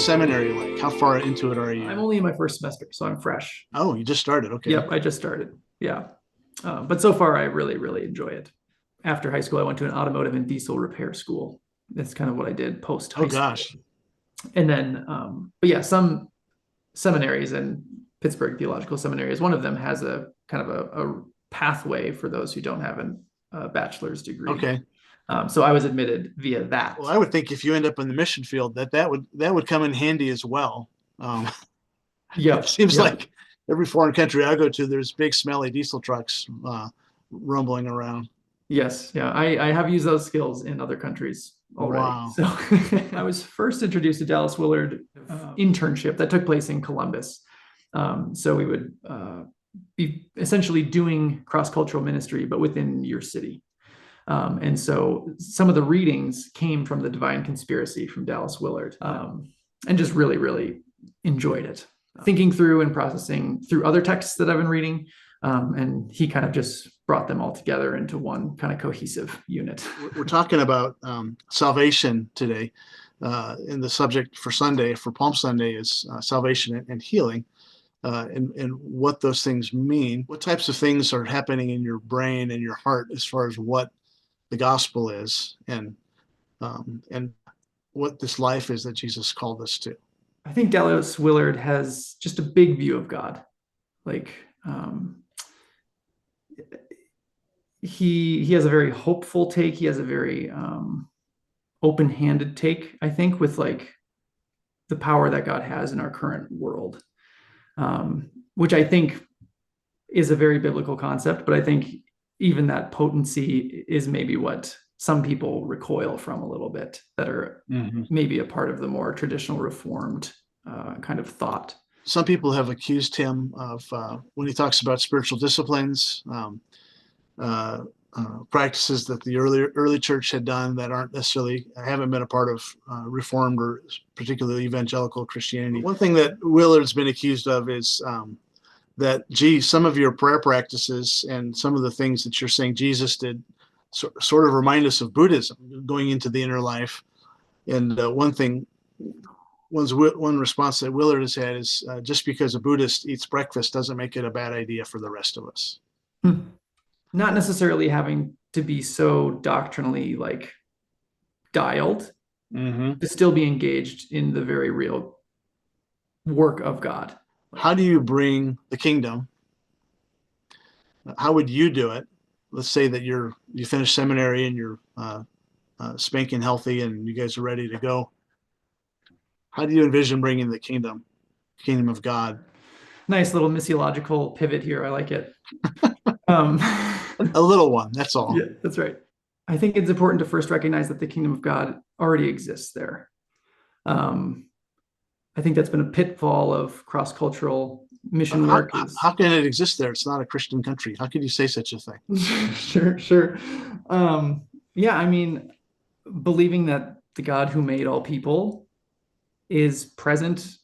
seminary like? How far into it are I'm you? only in my first semester, so I'm fresh. Oh, you just started. Okay. Yep, I just started. Yeah. But so far, I really, really enjoy it. After high school, I went to an automotive and diesel repair school. That's kind of what I did post Oh high school. gosh. And then, but yeah, some seminaries, and Pittsburgh Theological Seminary is one of them, has a kind of a pathway for those who don't have a bachelor's degree. Okay. So I was admitted via Well, that. I would think if you end up in the mission field, that would come in handy as well. Um, it Yep. seems Yep. like every foreign country I go to, there's big smelly diesel trucks rumbling around. Yes, yeah, I have used those skills in other countries already. Wow. So I was first introduced to Dallas Willard internship that took place in Columbus. So we would be essentially doing cross-cultural ministry, but within your city. And so some of the readings came from the Divine Conspiracy from Dallas Willard, and just really, really enjoyed it. Thinking through and processing through other texts that I've been reading, and he kind of just brought them all together into one kind of cohesive unit. We're talking about salvation today. And the subject for Sunday, for Palm Sunday, is salvation and healing, and what those things mean. What types of things are happening in your brain and your heart as far as what the gospel is, and what this life is that Jesus called us to. I think Dallas Willard has just a big view of God. Like, he has a very hopeful take. He has a very open-handed take, I think, with like the power that God has in our current world, which I think is a very biblical concept. But I think even that potency is maybe what some people recoil from a little bit, that are maybe a part of the more traditional Reformed kind of thought. Some people have accused him of, when he talks about spiritual disciplines, uh, practices that the early church had done that aren't necessarily haven't been a part of Reformed or particularly evangelical Christianity. One thing that Willard's been accused of is that, gee, some of your prayer practices and some of the things that you're saying Jesus did sort of remind us of Buddhism, going into the inner life. And one response that Willard has had is, just because a Buddhist eats breakfast doesn't make it a bad idea for the rest of us. Not necessarily having to be so doctrinally like dialed, to still be engaged in the very real work of God. How do you bring the kingdom? How would you do it? Let's say that you finish seminary and you're spanking healthy and you guys are ready to go. How do you envision bringing the kingdom of God? Nice little missiological pivot here. I like it. A little one, that's all. Yeah, that's right. I think it's important to first recognize that the kingdom of God already exists there. I think that's been a pitfall of cross-cultural mission work. How can it exist there? It's not a Christian country. How could you say such a thing? Sure, sure. Yeah, I mean, believing that the God who made all people is present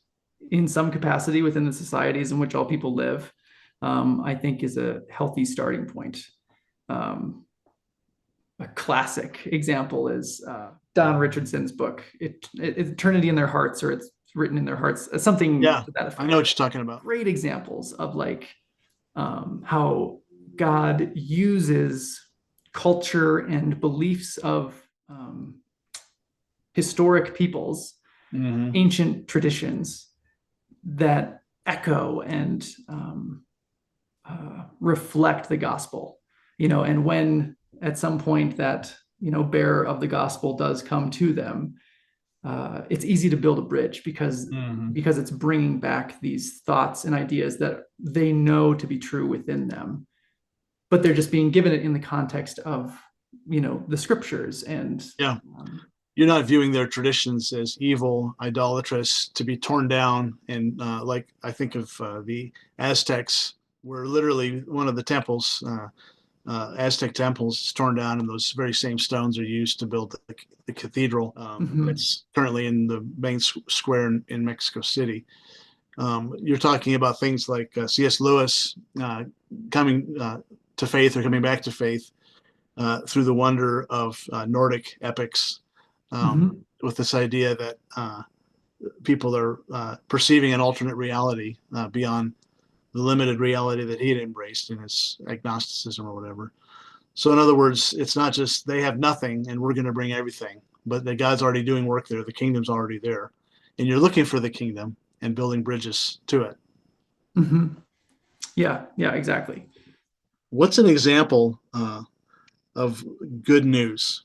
in some capacity within the societies in which all people live, I think is a healthy starting point. A classic example is Don Richardson's book, it's Eternity in Their Hearts, or it's written in their hearts, something Yeah, to that effect. I know what you're talking about. Great examples of like how God uses culture and beliefs of historic peoples, ancient traditions that echo and reflect the gospel, and when at some point that bearer of the gospel does come to them, it's easy to build a bridge because it's bringing back these thoughts and ideas that they know to be true within them, but they're just being given it in the context of the scriptures. And yeah, you're not viewing their traditions as evil, idolatrous, to be torn down. And like I think of the Aztecs, where literally one of the temples, Aztec temples, is torn down, and those very same stones are used to build the cathedral that's currently in the main square in Mexico City. You're talking about things like C.S. Lewis coming to faith, or coming back to faith, through the wonder of Nordic epics, with this idea that people are perceiving an alternate reality beyond the limited reality that he had embraced in his agnosticism or whatever. So in other words, it's not just they have nothing and we're going to bring everything, but that God's already doing work there. The kingdom's already there, and you're looking for the kingdom and building bridges to it. Mhm. Yeah, yeah, exactly. What's an example of good news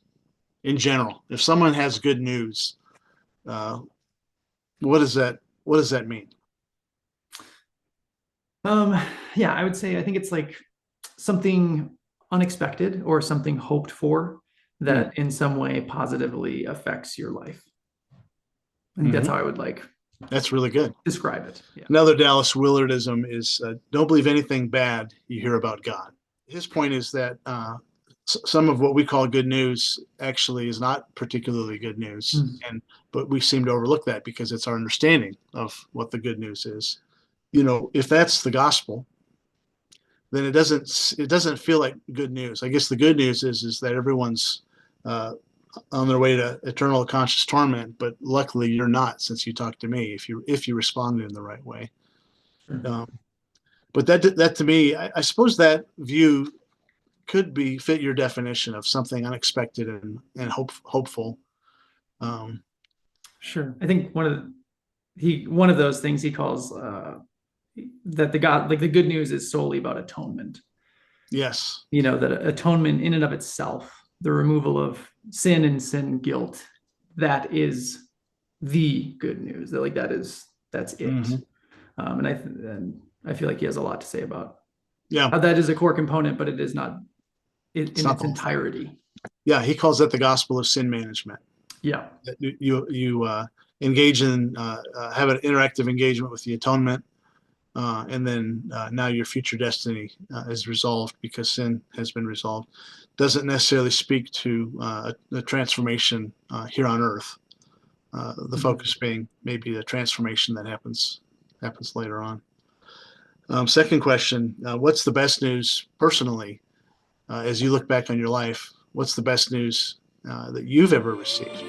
in general? If someone has good news, uh, what does that mean? Um, yeah, I would say I think it's like something unexpected or something hoped for that in some way positively affects your life. I think that's how I would like That's really good. describe it. Yeah. Another Dallas Willardism is don't believe anything bad you hear about God. His point is that some of what we call good news actually is not particularly good news, but we seem to overlook that because it's our understanding of what the good news is. You know, if that's the gospel, then it doesn't feel like good news. I guess the good news is that everyone's on their way to eternal conscious torment, but luckily you're not, since you talked to me, if you responded in the right way. But that to me, I suppose that view could be fit your definition of something unexpected and hopeful. Sure. I think one of those things he calls that the good news is solely about atonement. Yes. You know, that atonement in and of itself, the removal of sin and sin guilt, that is the good news. That's it. And I feel like he has a lot to say about how that is a core component, but it is not in its entirety. Yeah, he calls that the gospel of sin management. Yeah. You engage in have an interactive engagement with the atonement, and then now your future destiny is resolved because sin has been resolved. Doesn't necessarily speak to the transformation here on earth. The focus being maybe the transformation that happens later on. Second question: what's the best news personally as you look back on your life? What's the best news that you've ever received?